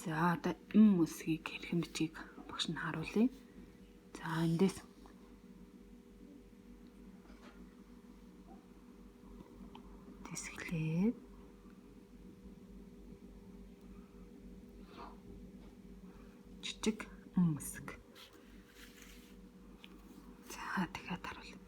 За одоо үсгийг хэрхэн бичгийг багш нь харуулъя. За эндээс тэсгэлээд жижиг үсэг. За дахиад харуулъя.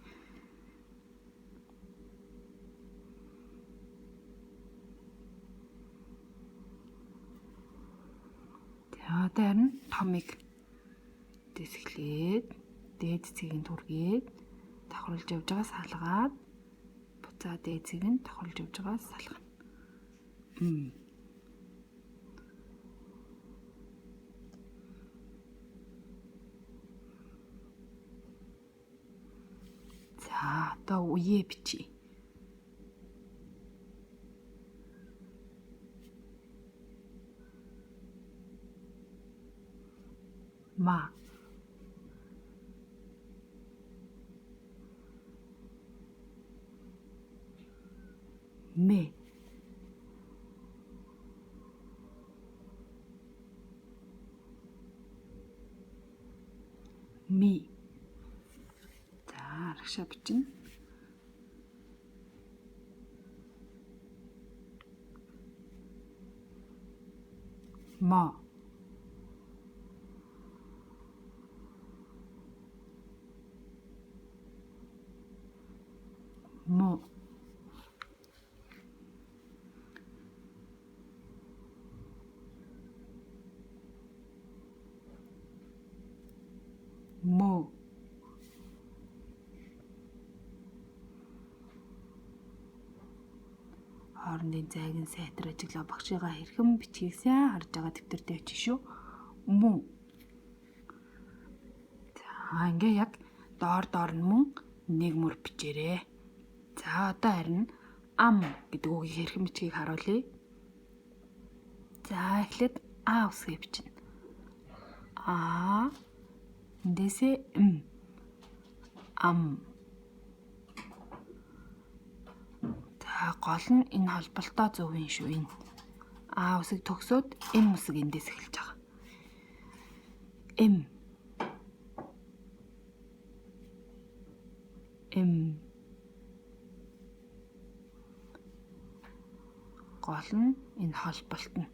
Одоо харин томыг тэсгэлээд дээд цэгийн түргээд давхарлаж явж байгаа салгаад буцаа дээд цэг нь давхарлаж явж байгаа салгана. За одоо үе бичье. Ма ме ми. За аргашаа бичнэ. Ма мо мо хоорондын зайг нь сайтар ажиглаа багшигаа хэрхэн бичгийг сайн харж байгаа дэвтэр дээр чи шүү. Мөн. За ингээ яг доор нь мөн нэг мөр бичээрэй. За одоо харин ам гэдэг үгийг хэрхэн бичгийг харуулъя. За эхлээд а үсгээ бичнэ. А эндээсээ ам. За гол нь энэ холболтоо зөв юм шүү энэ. А үсэг төгсөөд үсэг эндээс эхэлж байгаа. Гол нь энэ холболт нь.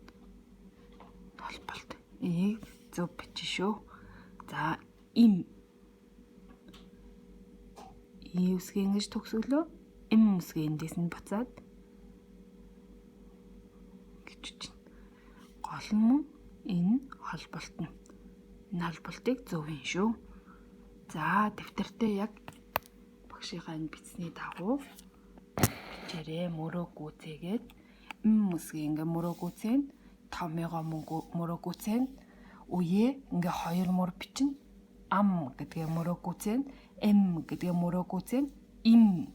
Холболт. Энийг зөв бичнэ шүү. За үсгээ ингэж төгсгөлөө үсгээ эндээс нь буцаад гэж чинь. Гол нь энэ холболт нь. Энэ холболтыг зөв юм шүү. За дэвтэртээ яг багшийнхаа энэ бичсний дагуу бичээрэй. Мөрөө гүйцээгээд үсгээ ингээ мөрөө гүйцээн, томьёогоо мөрөө гүйцээн, үе ингээ хоёр мөр бичнэ. Ам гэдгээ мөрөө гүйцээн, гэдгээ мөрөө гүйцээн,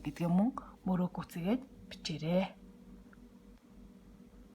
гэдгээ мөн мөрөө гүйцээгээд бичээрэй.